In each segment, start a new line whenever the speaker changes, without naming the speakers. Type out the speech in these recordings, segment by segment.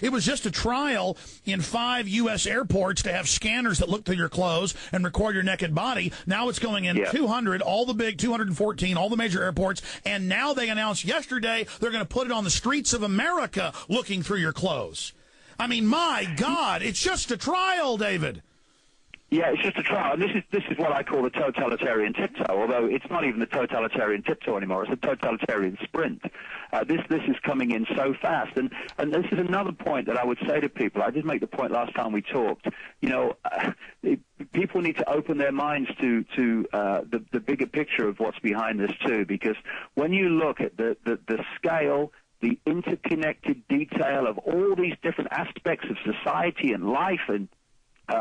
It was just a trial in 5 U.S. airports to have scanners that look through your clothes and record your naked body. Now it's going in 200, all the big 214, all the major airports. And now they announced yesterday they're going to put it on the streets of America looking through your clothes. I mean, my God, it's just a trial, David.
Yeah, it's just a trial. And this is what I call the totalitarian tiptoe, although it's not even the totalitarian tiptoe anymore. It's a totalitarian sprint. This is coming in so fast. And this is another point that I would say to people. I did make the point last time we talked. You know, people need to open their minds to the bigger picture of what's behind this, too, because when you look at the scale, the interconnected detail of all these different aspects of society and life and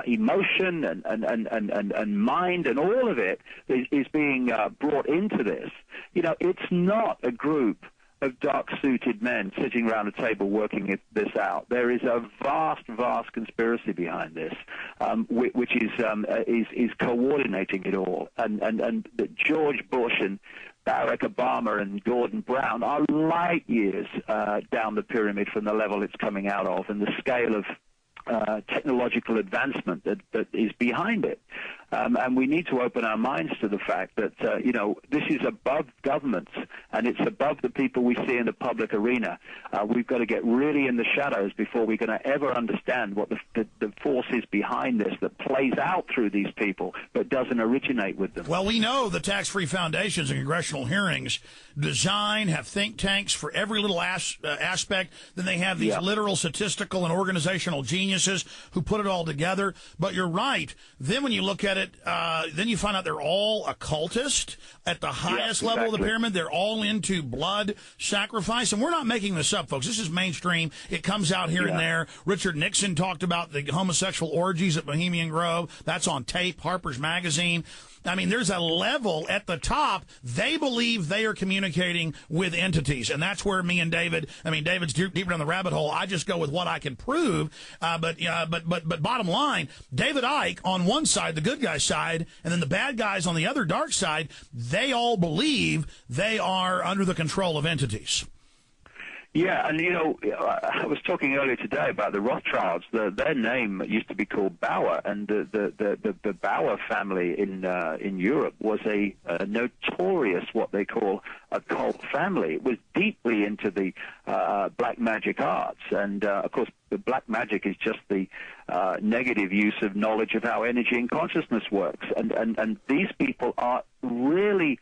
emotion and mind and all of it is being brought into this. You know, it's not a group of dark-suited men sitting around a table working this out. There is a vast conspiracy behind this, which is coordinating it all. And George Bush and Barack Obama and Gordon Brown are light years down the pyramid from the level it's coming out of, and the scale of technological advancement that is behind it. And we need to open our minds to the fact that, you know, this is above governments, and it's above the people we see in the public arena. We've got to get really in the shadows before we're going to ever understand what the force is behind this that plays out through these people but doesn't originate with them.
Well, we know the tax-free foundations and congressional hearings have think tanks for every little aspect. Then they have these literal statistical and organizational geniuses who put it all together. But you're right. Then when you look at it, then you find out they're all occultist at the highest level of the pyramid. They're all into blood sacrifice. And we're not making this up, folks. This is mainstream. It comes out here and there. Richard Nixon talked about the homosexual orgies at Bohemian Grove. That's on tape, Harper's Magazine. I mean, there's a level at the top. They believe they are communicating with entities, and that's where me and David. I mean, David's deeper down the rabbit hole. I just go with what I can prove. But bottom line, David Icke on one side, the good guy side, and then the bad guys on the other dark side. They all believe they are under the control of entities.
Yeah, and, you know, I was talking earlier today about the Rothschilds. Their name used to be called Bauer, and the Bauer family in Europe was a notorious, what they call, a cult family. It was deeply into the black magic arts, and, of course, the black magic is just the negative use of knowledge of how energy and consciousness works. And these people are really...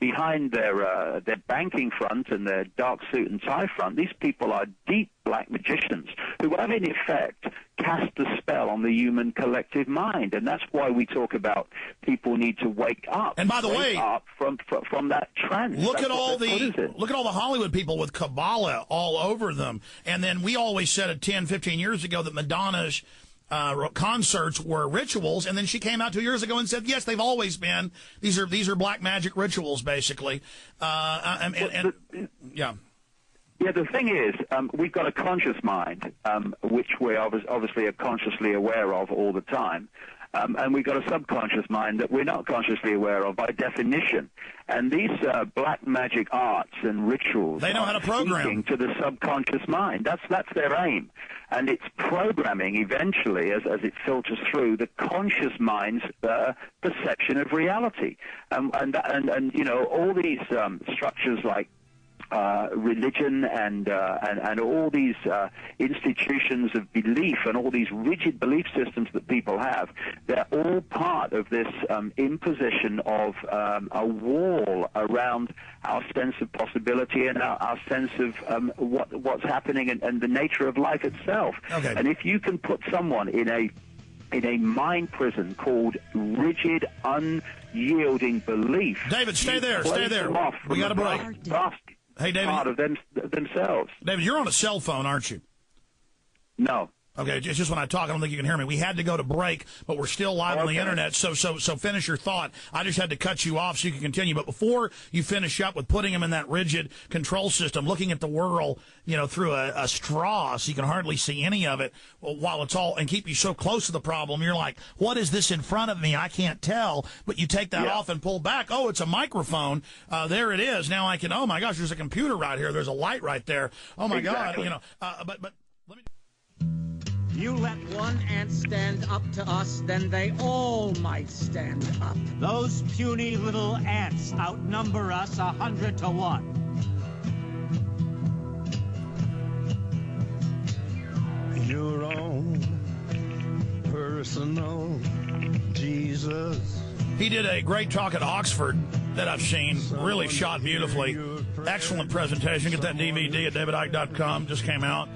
behind their banking front and their dark suit and tie front, these people are deep black magicians who have, in effect, cast a spell on the human collective mind. And that's why we talk about people need to wake up.
And by the way,
up from that trance.
Look at all the Hollywood people with Kabbalah all over them. And then we always said 10, 15 years ago that Madonna's concerts were rituals, and then she came out 2 years ago and said, yes, they've always been. These are black magic rituals, basically.
Yeah, the thing is, we've got a conscious mind, which we obviously are consciously aware of all the time. And we've got a subconscious mind that we're not consciously aware of by definition. And these black magic arts and rituals,
they know how to program
to the subconscious mind. That's their aim. And it's programming eventually, as it filters through the conscious mind's perception of reality. And you know, all these structures like religion and all these institutions of belief and all these rigid belief systems that people have, they're all part of this imposition of a wall around our sense of possibility and our sense of what's happening and the nature of life itself.
Okay.
And if you can put someone in a mind prison called rigid, unyielding belief...
David, stay there. We got a break. Hey, David.
Part of themselves.
David, you're on a cell phone, aren't you?
No.
Okay, it's just when I talk, I don't think you can hear me. We had to go to break, but we're still live on the internet, so finish your thought. I just had to cut you off so you can continue. But before you finish up with putting them in that rigid control system, looking at the world, you know, through a straw so you can hardly see any of it while it's all, and keep you so close to the problem, you're like, what is this in front of me? I can't tell. But you take that off and pull back. Oh, it's a microphone. There it is. Now I can, oh my gosh, there's a computer right here. There's a light right there. Oh my God, you know, but let me...
stand up to us, then they all might stand up.
Those puny little ants outnumber us 100 to 1.
Your own personal Jesus.
He did a great talk at Oxford that I've seen, really shot beautifully. Excellent presentation. Get that DVD at davidicke.com. Just came out.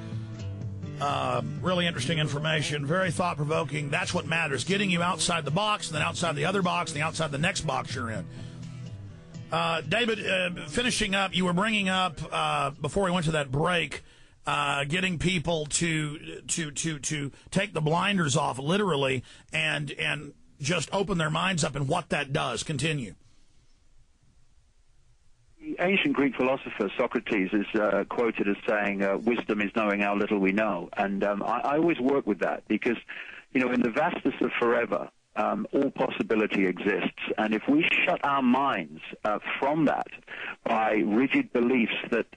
Really interesting information. Very thought-provoking. That's what matters. Getting you outside the box, and then outside the other box, and then outside the next box you're in. David, finishing up, you were bringing up, before we went to that break, getting people to take the blinders off, literally, and just open their minds up and what that does. Continue.
The ancient Greek philosopher Socrates is quoted as saying, wisdom is knowing how little we know. And I always work with that because, you know, in the vastness of forever, all possibility exists. And if we shut our minds from that by rigid beliefs that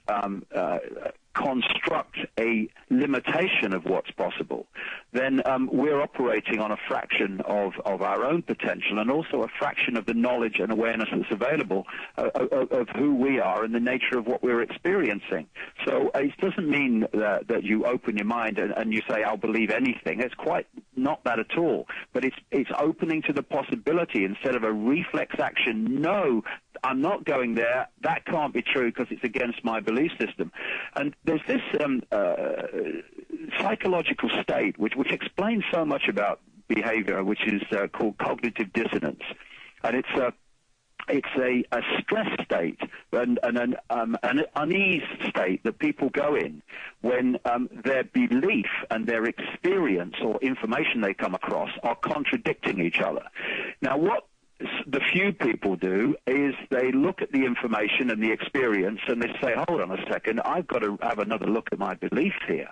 construct a limitation of what's possible, then we're operating on a fraction of our own potential and also a fraction of the knowledge and awareness that's available of who we are and the nature of what we're experiencing. So it doesn't mean that you open your mind and you say, I'll believe anything. It's quite not that at all. But it's opening to the possibility instead of a reflex action. No, I'm not going there. That can't be true because it's against my belief system. And there's this psychological state which explains so much about behavior, which is called cognitive dissonance. And it's a stress state and an unease state that people go in when their belief and their experience or information they come across are contradicting each other. Now, what the few people do is they look at the information and the experience and they say, hold on a second, I've got to have another look at my belief here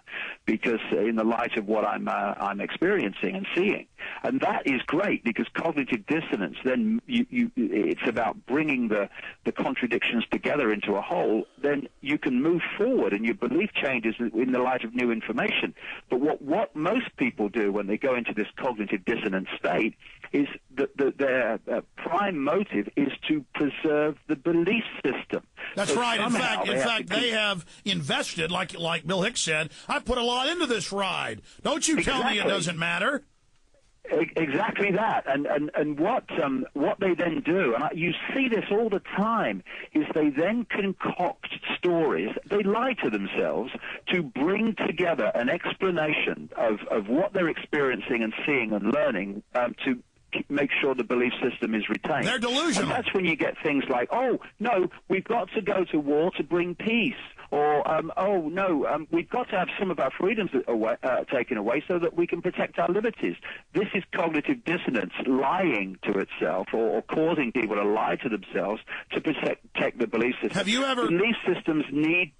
because in the light of what I'm experiencing and seeing. And that is great because cognitive dissonance, then it's about bringing the contradictions together into a whole. Then you can move forward and your belief changes in the light of new information. But what most people do when they go into this cognitive dissonance state is that their prime motive is to preserve the belief system.
That's
so
right. In fact, they have invested, like Bill Hicks said, I put a lot into this ride. Don't you tell me it doesn't matter.
Exactly that, and what they then do, and you see this all the time, is they then concoct stories. They lie to themselves to bring together an explanation of what they're experiencing and seeing and learning to make sure the belief system is retained.
They're delusional.
And that's when you get things like, oh, no, we've got to go to war to bring peace. Or, oh, no, we've got to have some of our freedoms taken away so that we can protect our liberties. This is cognitive dissonance, lying to itself or causing people to lie to themselves to protect the belief system.
Have you ever...
Belief systems need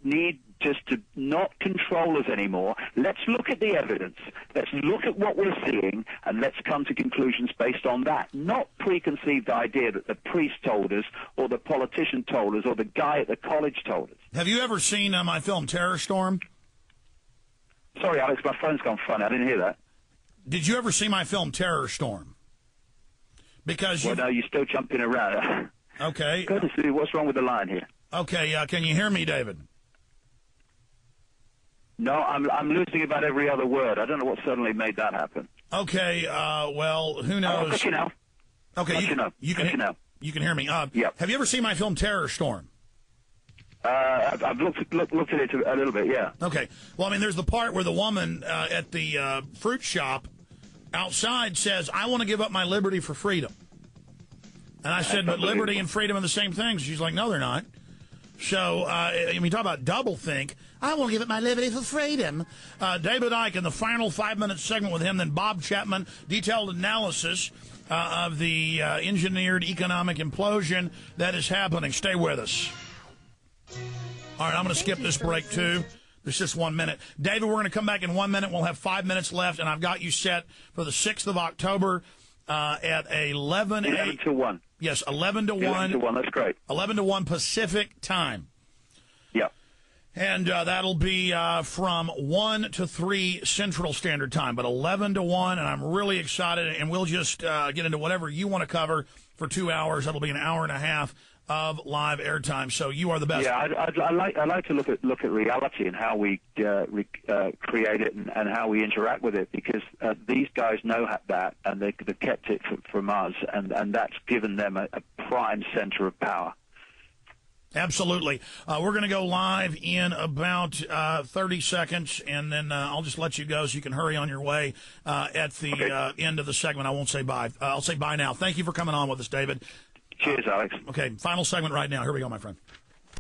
just to not control us anymore. Let's look at the evidence. Let's look at what we're seeing, and let's come to conclusions based on that. Not preconceived idea that the priest told us, or the politician told us, or the guy at the college told us.
Have you ever seen my film Terror Storm?
Sorry, Alex, my phone's gone funny. I didn't hear that.
Did you ever see my film Terror Storm? Because
well, no, you're still jumping around.
Okay.
Goodness, what's wrong with the line here?
Okay, can you hear me, David?
No, I'm losing about every other word. I don't know what suddenly made that happen.
Okay, well, who knows?
I'll let you know.
Okay, you can hear me.
Yep.
Have you ever seen my film Terror Storm?
I've looked at it a little bit, yeah.
Okay. Well, I mean, there's the part where the woman at the fruit shop outside says, I want to give up my liberty for freedom. And I said, but liberty and freedom are the same things. She's like, no, they're not. So, I mean, talk about doublethink. I won't give up my liberty for freedom. David Icke in the final 5-minute segment with him, then Bob Chapman, detailed analysis of the engineered economic implosion that is happening. Stay with us. All right, I'm going to skip this break, too. There's just 1 minute. David, we're going to come back in 1 minute. We'll have 5 minutes left, and I've got you set for the 6th of October at 11
to 1.
Yes, 11 to 1.
11 to 1, that's great.
11 to 1 Pacific time.
Yeah.
And that'll be from 1 to 3 Central Standard Time, but 11 to 1, and I'm really excited, and we'll just get into whatever you want to cover for 2 hours. That'll be an hour and a half of live airtime, so you are the best.
Yeah, I'd like to look at reality and how we create it and how we interact with it, because these guys know that, and they've kept it from us, and that's given them a prime center of power.
Absolutely. We're going to go live in about 30 seconds, and then I'll just let you go so you can hurry on your way at the end of the segment. I won't say bye. I'll say bye now. Thank you for coming on with us, David.
Cheers, Alex.
Okay, final segment right now. Here we go, my friend.